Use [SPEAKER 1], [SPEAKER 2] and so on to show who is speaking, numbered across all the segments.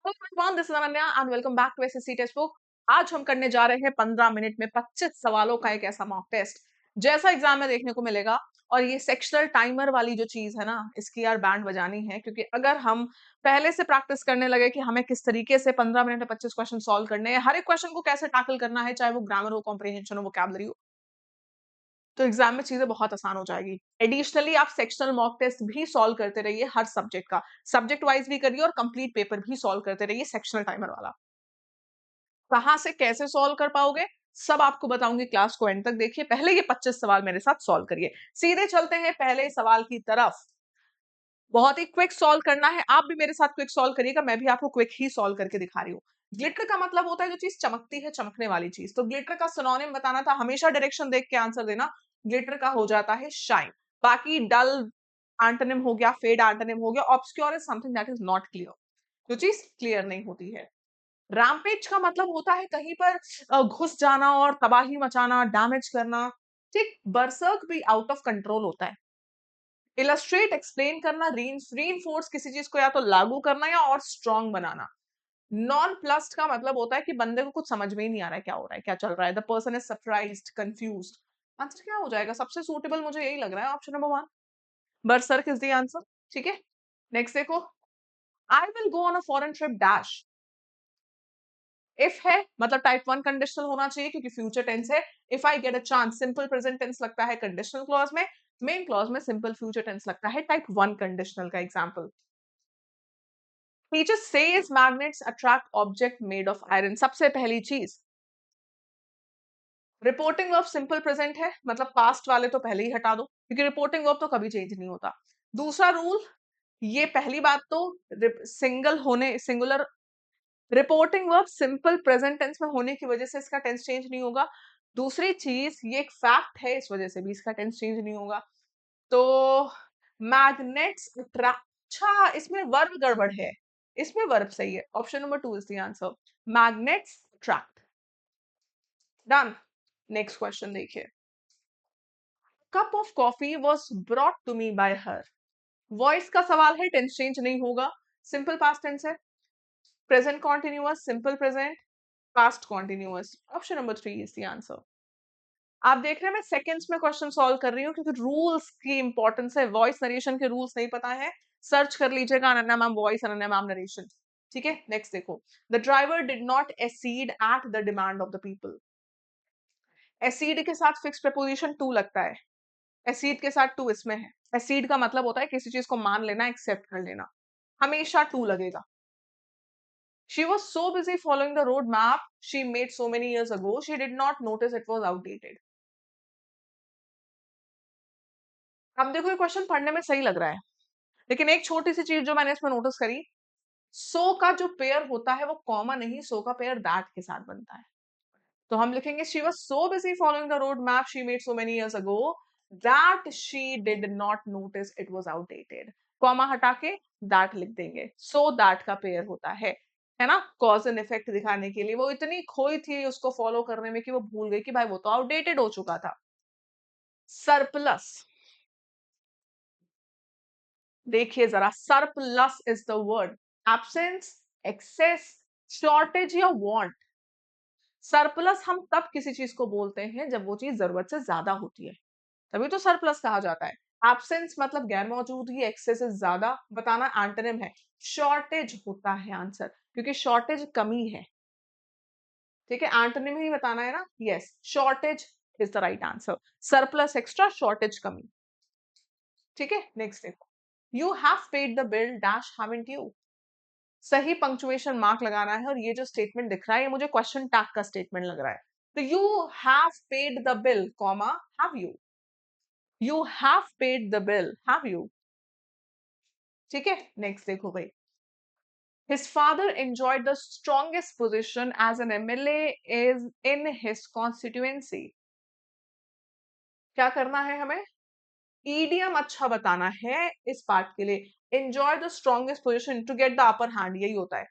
[SPEAKER 1] Hello everyone, this is Ananya and welcome back to SSC text book. आज हम करने जा रहे हैं 15 मिनट में 25 सवालों का एक ऐसा मॉक टेस्ट जैसा एग्जाम में देखने को मिलेगा। और ये सेक्शनल टाइमर वाली जो चीज है ना, इसकी यार बैंड बजानी है, क्योंकि अगर हम पहले से प्रैक्टिस करने लगे कि हमें किस तरीके से 15 मिनट में 25 क्वेश्चन सॉल्व करने हैं, हर एक क्वेश्चन को कैसे टैकल करना है, चाहे वो ग्रामर हो, कॉम्प्रिहेंशन हो, वोकैबुलरी हो, तो एग्जाम में चीजें बहुत आसान हो जाएगी। एडिशनली आप सेक्शनल मॉक टेस्ट भी सॉल्व करते रहिए, हर सब्जेक्ट का सब्जेक्ट वाइज भी करिए और कंप्लीट पेपर भी सॉल्व करते रहिए सेक्शनल टाइमर वाला। कहाँ से कैसे सॉल्व कर पाओगे, सब आपको बताऊंगी, क्लास को एंड तक देखिए। पहले ये 25 सवाल मेरे साथ सॉल्व करिए। सीधे चलते हैं पहले सवाल की तरफ। बहुत ही क्विक सॉल्व करना है, आप भी मेरे साथ क्विक सॉल्व करिएगा, मैं भी आपको क्विक ही सॉल्व करके दिखा रही हूँ। ग्लिटर का मतलब होता है जो चीज चमकती है, चमकने वाली चीज। तो ग्लिटर का सिनोनिम बताना था, हमेशा डायरेक्शन देख के आंसर देना। ग्लिटर का हो जाता है शाइन। बाकी डल एंटोनिम हो गया, फेड एंटोनिम हो गया, obscure is something that is not clear, जो चीज क्लियर नहीं होती है। रैम्पेज का मतलब होता है कहीं पर घुस जाना और तबाही मचाना, डैमेज करना। ठीक, बरसर्क भी आउट ऑफ कंट्रोल होता है। इलस्ट्रेट एक्सप्लेन करना, रीइंफोर्स किसी चीज को या तो लागू करना या और स्ट्रॉन्ग बनाना। नॉन प्लस्ड का मतलब होता है कि बंदे को कुछ समझ में ही नहीं आ रहा है क्या हो रहा है, क्या चल रहा है। The person is surprised, confused. Answer क्या हो जाएगा? सबसे सूटेबल मुझे यही लग रहा है, option number 1, berserk is the answer. ठीक है, नेक्स्ट देखो। I will go on a foreign trip dash. If है मतलब टाइप 1 कंडीशनल होना चाहिए क्योंकि फ्यूचर टेंस है। If I get a chance, simple present tense लगता है कंडीशनल क्लॉज में। मेन क्लॉज में सिंपल फ्यूचर टेंस लगता है टाइप 1 कंडीशनल का example. Teacher says magnets attract object made of iron. सबसे पहली चीज, रिपोर्टिंग वर्ब सिंपल प्रेजेंट है, मतलब पास्ट वाले तो पहले ही हटा दो क्योंकि रिपोर्टिंग वर्ब तो कभी चेंज नहीं होता। दूसरा रूल, ये पहली बात तो सिंगल होने, singular reporting verb simple present tense में होने की वजह से इसका टेंस चेंज नहीं होगा। दूसरी चीज, ये एक फैक्ट है, इस वजह से भी इसका टेंस चेंज नहीं होगा। तो मैग्नेट्स अट्रैक्ट, अच्छा इसमें वर्ब गड़बड़ है, इसमें वर्ब सही है। Option number 2 is the answer, magnets attract. Done. Next question देखिए। Cup of coffee was brought to me by her. Voice का सवाल है, टेंस चेंज नहीं होगा, सिंपल पास्ट टेंस है। Present continuous, simple present, past continuous. Option number 3 is the answer. आप देख रहे हैं मैं सेकंड्स में क्वेश्चन सॉल्व कर रही हूँ क्योंकि रूल्स की इंपॉर्टेंस है। वॉइस नरेशन के रूल्स नहीं पता है, सर्च कर लीजिएगा Ananya ma'am voice, Ananya ma'am narration. ठीक है, नेक्स्ट देखो। The driver did not exceed at the demand of the people. Exceed के साथ फिक्स प्रपोजिशन टू लगता है, एक्सीड के साथ टू इसमें है। एक्सीड का मतलब होता है किसी चीज को मान लेना, एक्सेप्ट कर लेना, हमेशा टू लगेगा। She was so busy following the road map she made so many years ago, she did not notice it was outdated. अब देखो ये क्वेश्चन पढ़ने में सही लग रहा है, लेकिन एक छोटी सी चीज जो मैंने इसमें नोटिस करी, सो का जो पेयर होता है वो कॉमा नहीं, सो का पेयर दैट के साथ बनता है। तो हम लिखेंगे she was so busy following the road map she made so many years ago that she did not notice it was outdated. Comma हटा के दैट लिख देंगे, सो दैट का पेयर होता है ना, कॉज एंड इफेक्ट दिखाने के लिए। वो इतनी खोई थी उसको फॉलो करने में कि वो भूल गई कि भाई वो तो आउटडेटेड हो चुका था। सरप्लस, देखिए जरा, surplus is the word, absence, excess, shortage या वांट। सरप्लस हम तब किसी चीज को बोलते हैं जब वो चीज जरूरत से ज्यादा होती है, तभी तो सरप्लस कहा जाता है। एब्सेंस मतलब गैर मौजूदगी, एक्सेस इज ज्यादा बताना, एंटोनिम है। शॉर्टेज होता है आंसर, क्योंकि शॉर्टेज कमी है। ठीक है, एंटोनिम ही बताना है ना, yes, shortage is the right answer. Surplus extra, shortage कमी। ठीक है, नेक्स्ट देखो। You have paid the bill dash haven't you. सही पंक्चुएशन मार्क लगाना है, और ये जो स्टेटमेंट दिख रहा है ये मुझे क्वेश्चन टैग का स्टेटमेंट लग रहा है। तो you have paid the bill comma have you, you have paid the bill have you. ठीक है, नेक्स्ट देखो भाई। His father enjoyed the strongest position as an MLA is in his constituency. क्या करना है हमें? ईडियम अच्छा बताना है इस पार्ट के लिए। Enjoy the strongest position, to get the upper hand, यही होता है।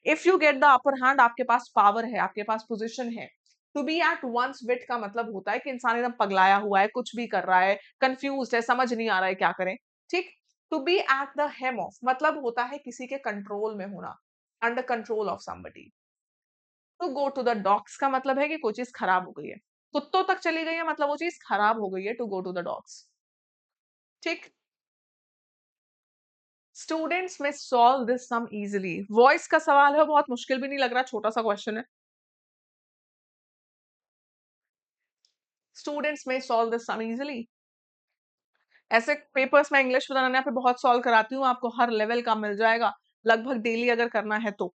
[SPEAKER 1] If you get the upper hand, आपके पास पावर है, आपके पास पोजिशन है। To be at once wit का मतलब होता है कि इंसान एकदम पगलाया हुआ है, कुछ भी कर रहा है, कंफ्यूज है, समझ नहीं आ रहा है क्या करें। ठीक, to be at the helm of मतलब होता है किसी के कंट्रोल में होना। Under control of somebody. To go to the dogs का मतलब है कि कोई चीज खराब हो गई है, कुत्तों तक चली गई है मतलब वो चीज खराब हो गई है, to go to the dogs. ठीक। Students may solve this sum easily, voice का सवाल है, बहुत मुश्किल भी नहीं लग रहा, छोटा सा क्वेश्चन है। Students may solve this sum easily. ऐसे पेपर्स में इंग्लिश बनाने पे बहुत सॉल्व कराती हूँ, आपको हर लेवल का मिल जाएगा, लगभग डेली अगर करना है तो।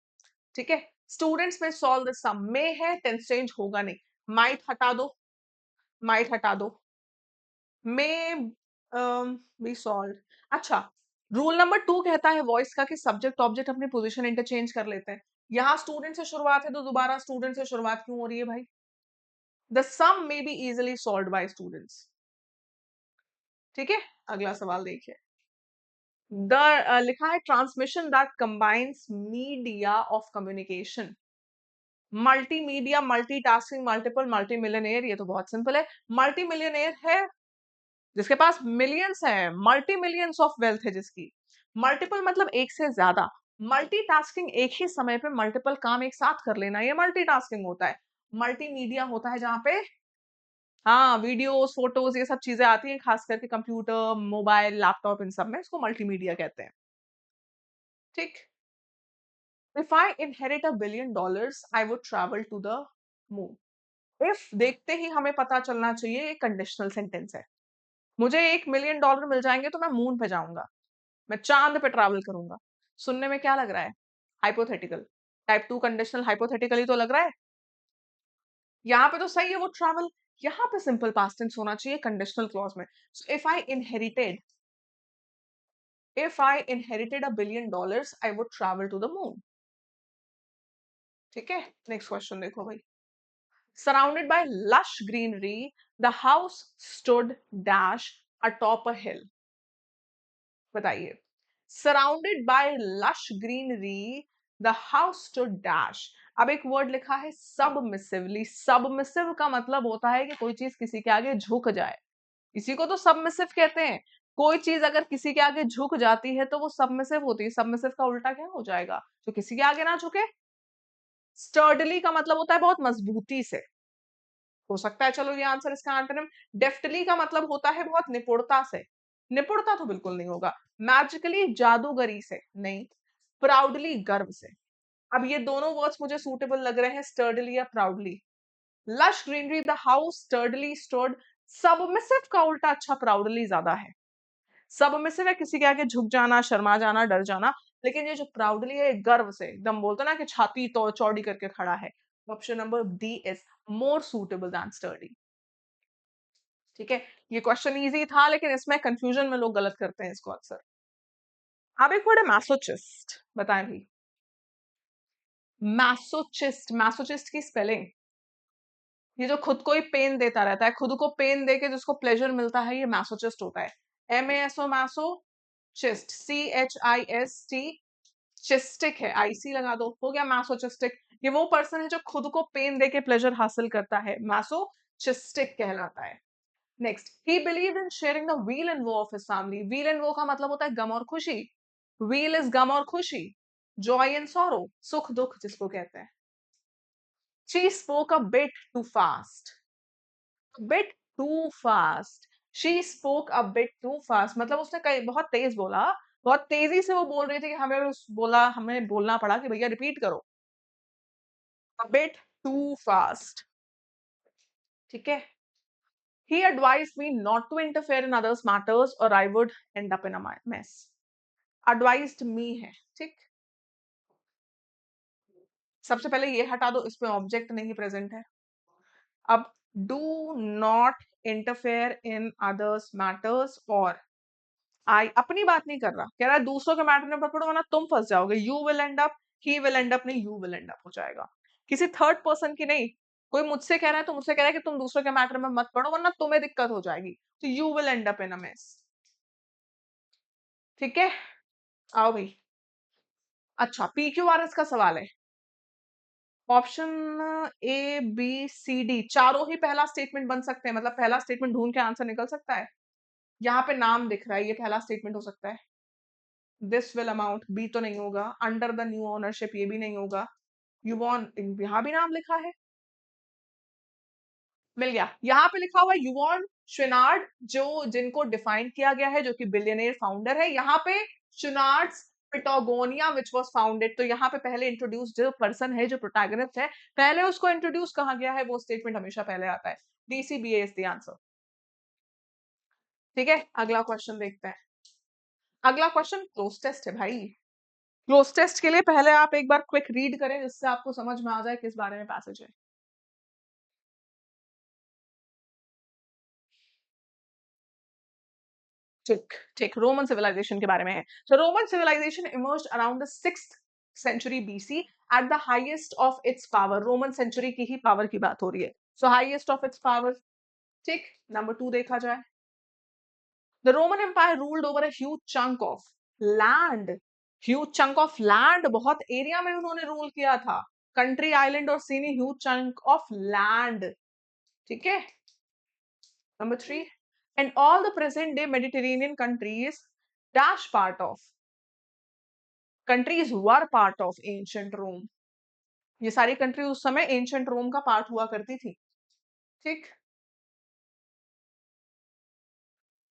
[SPEAKER 1] ठीक है। स्टूडेंट्स में सॉल्व दिस सम, में है, टेंस चेंज होगा नहीं, माइट हटा दो, माइट हटा दो, में बी सॉल्व। अच्छा, रूल नंबर 2 कहता है वॉइस का कि सब्जेक्ट ऑब्जेक्ट अपनी पोजीशन इंटरचेंज कर लेते हैं। यहां स्टूडेंट से शुरुआत है तो दोबारा स्टूडेंट से शुरुआत क्यों हो रही है भाई? The sum may be easily solve by students. ठीक है, अगला सवाल देखिए। लिखा है transmission that combines media of communication, multimedia, multitasking, multiple, multi millionaire. ये तो बहुत सिंपल है, मल्टी मिलियनेयर है जिसके पास मिलियंस है, मल्टी मिलियंस ऑफ वेल्थ है जिसकी। मल्टीपल मतलब एक से ज्यादा, मल्टीटास्किंग एक ही समय पे मल्टीपल काम एक साथ कर लेना, ये मल्टीटास्किंग होता है। मल्टीमीडिया होता है जहां पे हाँ वीडियोस फोटोज ये सब चीजें आती हैं, खास करके कंप्यूटर मोबाइल लैपटॉप इन सब में, इसको मल्टीमीडिया कहते हैं। ठीक। If I inherit $1 billion I would travel to the moon. If देखते ही हमें पता चलना चाहिए ये कंडीशनल सेंटेंस है, मुझे $1 मिलियन मिल जाएंगे तो मैं मून पे जाऊंगा, मैं चांद पे ट्रैवल करूंगा। सुनने में क्या लग रहा है? हाइपोथेटिकल। टाइप 2 कंडीशनल हाइपोथेटिकली तो लग रहा है। यहाँ पे तो सही है वो ट्रैवल, यहाँ पे सिंपल पास्ट टेंस होना चाहिए कंडीशनल क्लॉज में। So if I inherited $1 billion I would travel to the moon. ठीक है, नेक्स्ट क्वेश्चन देखो भाई। Surrounded by lush greenery the house stood dash atop a hill. बताइए, surrounded by lush greenery the house stood dash. अब एक word लिखा है submissively, submissive का मतलब होता है कि कोई चीज किसी के आगे झुक जाए, इसी को तो सबमिसिव कहते हैं। कोई चीज अगर किसी के आगे झुक जाती है तो वो सबमिसिव होती है। सबमिसिव का उल्टा क्या हो जाएगा? जो किसी के आगे ना झुके। स्टर्डली का मतलब होता है बहुत मजबूती से, हो सकता है चलो ये आंसर इसका एंटोनिम। डेफ्टली का मतलब होता है बहुत निपुणता से, निपुणता तो बिल्कुल नहीं होगा। मैजिकली जादूगरी से नहीं, प्राउडली गर्व से। अब ये दोनों वर्ड्स मुझे सूटेबल लग रहे हैं, स्टर्डली या proudly. Lush greenery the house sturdily stored, submissive का उल्टा अच्छा प्राउडली ज्यादा है। सबमिसिव है किसी के आगे झुक जाना, शर्मा जाना, डर जाना, लेकिन ये जो प्राउडली है गर्व से एकदम बोलते ना कि छाती तो चौड़ी करके खड़ा है। Option number D is more suitable than sturdy. ठीक है, ये क्वेश्चन इजी था लेकिन इसमें कंफ्यूजन में लोग गलत करते हैं इसको अक्सर। अब एक वर्ड है मैसोचिस्ट, बताएं भाई। मैसोचिस्ट, मैसोचिस्ट की स्पेलिंग, ये जो खुद को ही पेन देता रहता है, खुद को पेन दे के जिसको प्लेजर मिलता है, ये मैसोचिस्ट होता है। MASO मैसो, चिस्ट CHIST, चिस्टिक है, IC लगा दो, हो गया मैसोचिस्टिक। ये वो पर्सन है जो खुद को पेन दे के प्लेजर हासिल करता है, मैसोचिस्टिक कहलाता है। Next, he believed in sharing the weal and woe of his family. Weal and woe का मतलब होता है गम और खुशी, व्हील इज गम और खुशी, जॉय एंड सॉरो, सुख दुख जिसको कहते हैं। She spoke a bit too fast, bit too fast, she spoke a bit too fast मतलब उसने कई बहुत तेज बोला, बहुत तेजी से वो बोल रही थी कि हमें बोला, हमें बोलना पड़ा कि भैया रिपीट करो, अ बिट टू फास्ट। ठीक है। He advised me not to interfere in others matters or I would end up in a mess। advised me है, ठीक। सबसे पहले ये हटा दो, इसमें ऑब्जेक्ट नहीं प्रेजेंट है। अब do not interfere in others matters और आई अपनी बात नहीं कर रहा, कह रहा है दूसरों के मैटर में मत पड़ो वरना तुम फंस जाओगे। You will and up, he will and up नहीं, यू विल एंड अप हो जाएगा। किसी थर्ड पर्सन की नहीं, कोई मुझसे कह रहा है तो मुझसे कह रहा है कि तुम दूसरों के मैटर में मत पड़ो वरना तुम्हें दिक्कत हो जाएगी, तो you will and up in a mess. ठीक है, आओ भाई। अच्छा, PQRS का सवाल है। ऑप्शन ABCD चारों ही पहला स्टेटमेंट बन सकते हैं, मतलब पहला स्टेटमेंट ढूंढ के आंसर निकल सकता है। यहाँ पे नाम दिख रहा है, ये पहला स्टेटमेंट हो सकता है। दिस विल अमाउंट, बी तो नहीं होगा, अंडर द न्यू ओनरशिप ये भी नहीं होगा, यू वॉन्ट, यहाँ भी नाम लिखा है, मिल गया, यहाँ पे लिखा हुआ है युवॉन श्विनार्ड, जो जिनको डिफाइन किया गया है, जो कि बिलियनियर फाउंडर है। यहाँ पे श्विनार्ड्स पिटागोनिया विच वाज फाउंडेड, तो यहाँ पे पहले इंट्रोड्यूस जो पर्सन है, जो प्रोटैगनिस्ट है, पहले उसको इंट्रोड्यूस कहा गया है, वो स्टेटमेंट हमेशा पहले आता है। डीसीबीए इज द आंसर। ठीक है, अगला क्वेश्चन देखते हैं। अगला क्वेश्चन क्लोज टेस्ट है भाई। क्लोज टेस्ट के लिए पहले आप एक बार क्विक रीड करें, जिससे आपको समझ में आ जाए किस बारे में पैसेज है। ठीक ठीक, रोमन सिविलाइजेशन के बारे में है। So Roman civilization emerged around the 6th century BC at the highest of its power. Roman century की ही पावर की बात हो रही है। So highest of its power. ठीक, नंबर 2 देखा जाए, the Roman empire ruled over a huge chunk of land. Huge chunk of land, बहुत एरिया में उन्होंने रूल किया था। कंट्री, आइलैंड और सीनी, ह्यूज चंक ऑफ लैंड। ठीक है, number 3, and all the present day Mediterranean countries dash part of, countries were part of ancient Rome। ये सारी कंट्री उस समय एंशिएंट रोम का पार्ट हुआ करती थी। ठीक,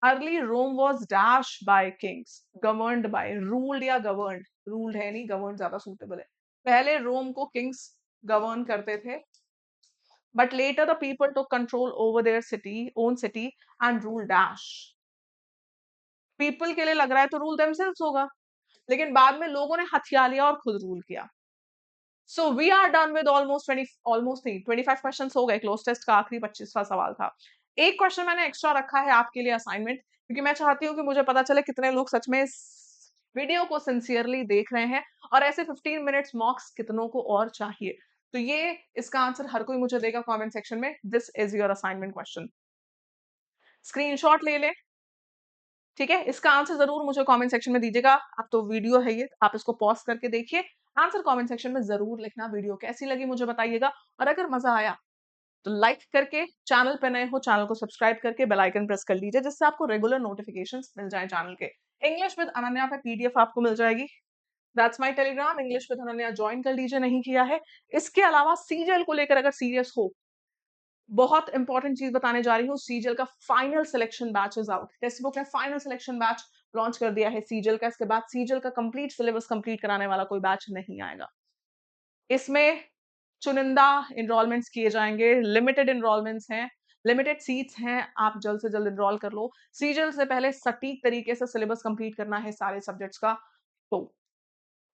[SPEAKER 1] early Rome was dash by kings, governed by, ruled या गवर्नड, रूल्ड है नहीं, गवर्न ज्यादा सूटेबल है। पहले रोम को किंग्स गवर्न करते थे, but later the people took control over there city, own city and rule dash. People के लिए लग रहा है तो रूल देमसेल्व्स होगा, लेकिन बाद में लोगों ने हथिया लिया और खुद रूल किया। So we are done with almost 20, almost नहीं 25 क्वेश्चंस हो गए। क्लोज टेस्ट का आखिरी 25वां सवाल था। एक क्वेश्चन मैंने एक्स्ट्रा रखा है आपके लिए असाइनमेंट, क्योंकि मैं चाहती हूँ कि मुझे पता चले कितने लोग सच में इस वीडियो को सिंसियरली देख रहे हैं, और ऐसे 15 मिनट्स मॉक्स कितनों को और चाहिए। तो ये इसका आंसर हर कोई मुझे देगा कमेंट सेक्शन में। This is your assignment question, screenshot ले लें। ठीक है, इसका आंसर जरूर मुझे कमेंट सेक्शन में दीजिएगा। अब तो वीडियो है ये, आप इसको पॉज करके देखिए, आंसर कमेंट सेक्शन में जरूर लिखना। वीडियो कैसी लगी मुझे बताइएगा, और अगर मजा आया तो लाइक करके, चैनल पे नए हो चैनल को सब्सक्राइब करके बेल आइकन प्रेस कर लीजिए, जिससे आपको रेगुलर नोटिफिकेशंस मिल जाए चैनल के। इंग्लिश विद अनन्या पे पीडीएफ आपको मिल जाएगी। That's my Telegram, English with Ananya join कर लीजिए नहीं किया है। इसके अलावा सीजीएल को लेकर अगर सीरियस हो, बहुत इंपॉर्टेंट चीज बताने जा रही हूँ। सीजल का final selection batch is out. Text book ने फाइनल सिलेक्शन बैच लॉन्च कर दिया है सीजल का। इसके बाद सीजल का कंप्लीट सिलेबस कंप्लीट कराने वाला कोई बैच नहीं आएगा। इसमें चुनिंदा इनरोलमेंट्स किए जाएंगे, लिमिटेड इनरोलमेंट्स हैं, लिमिटेड सीट्स हैं, आप जल्द से जल्द इनरोल कर लो। सीजल से पहले सटीक तरीके से सिलेबस कंप्लीट करना है सारे सब्जेक्ट्स का। तो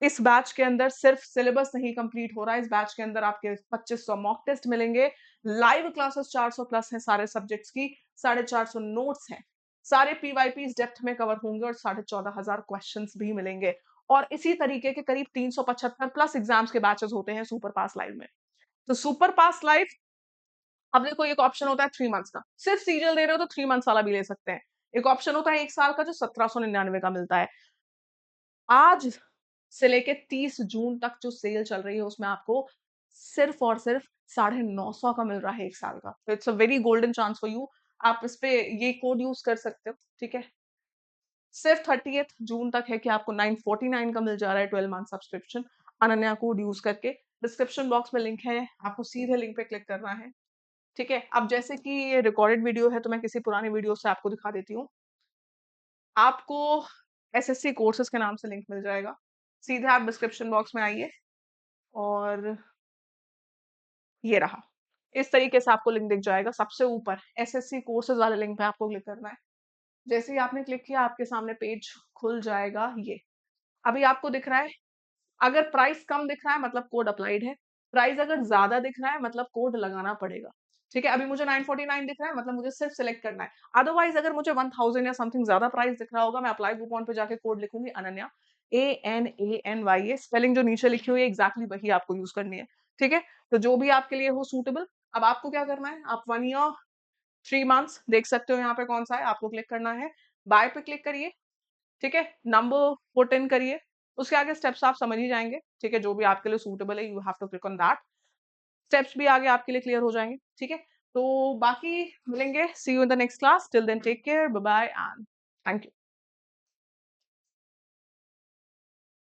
[SPEAKER 1] इस बैच के अंदर सिर्फ सिलेबस नहीं कंप्लीट हो रहा है, इस बैच के अंदर आपके 2500 मॉक टेस्ट मिलेंगे, लाइव क्लासेस 400 प्लस हैं सारे सब्जेक्ट्स की, 450 नोट्स हैं, सारे पीवाईपीस डेप्थ में कवर होंगे, और 14,500 क्वेश्चंस भी मिलेंगे। और इसी तरीके के करीब 375 प्लस एग्जाम्स के बैचेस होते हैं सुपर पास लाइव में। तो सुपर पास लाइव, अब देखो एक ऑप्शन होता है 3 मंथ्स का, सिर्फ सीरियल दे रहे हो तो 3 मंथ्स वाला भी ले सकते हैं। एक ऑप्शन होता है 1 साल का, जो 1799 का मिलता है। आज से लेके 30 जून तक जो सेल चल रही है, उसमें आपको सिर्फ और सिर्फ 950 का मिल रहा है 1 साल का। तो it's a very golden chance for you. आप इस पे ये कोड यूज कर सकते हो। ठीक है, सिर्फ 30th जून तक है कि आपको 949 का मिल जा रहा है 12 month subscription, Ananya code use करके। डिस्क्रिप्शन बॉक्स में लिंक है, आपको सीधे लिंक पे क्लिक करना है। ठीक है, अब जैसे कि ये रिकॉर्डेड वीडियो है, तो मैं किसी पुरानी वीडियो से आपको दिखा देती हूँ। आपको एसएससी कोर्सेज के नाम से लिंक मिल जाएगा, सीधे आप डिस्क्रिप्शन बॉक्स में आइए, और ये रहा, इस तरीके से आपको लिंक दिख जाएगा। सबसे ऊपर एसएससी कोर्सेज वाले लिंक पे आपको क्लिक करना है। जैसे ही आपने क्लिक किया, आपके सामने पेज खुल जाएगा। ये अभी आपको दिख रहा है, अगर प्राइस कम दिख रहा है मतलब कोड अप्लाइड है, प्राइस अगर ज्यादा दिख रहा है मतलब कोड लगाना पड़ेगा। ठीक है, अभी मुझे 949 दिख रहा है, मतलब मुझे सिर्फ सिलेक्ट करना है। अदरवाइज अगर मुझे 1000 या समथिंग ज्यादा प्राइस दिख रहा होगा, मैं अप्लाई कूपन पे जाके कोड लिखूंगी अनन्या, ANANYA, स्पेलिंग जो नीचे लिखी हुई है एग्जैक्टली वही आपको यूज करनी है। ठीक है, तो जो भी आपके लिए हो सूटेबल। अब आपको क्या करना है, आप 1 ईयर 3 मंथ्स देख सकते हो यहाँ पे कौन सा है, आपको क्लिक करना है, बाय पे क्लिक करिए। ठीक है, नंबर पुट इन करिए, उसके आगे स्टेप्स आप समझ ही जाएंगे। ठीक है, जो भी आपके लिए सूटेबल है, you have to click on that. Steps भी आगे आपके लिए क्लियर हो जाएंगे। ठीक है, तो बाकी मिलेंगे, see you in the next class, till then take care, bye bye and thank you.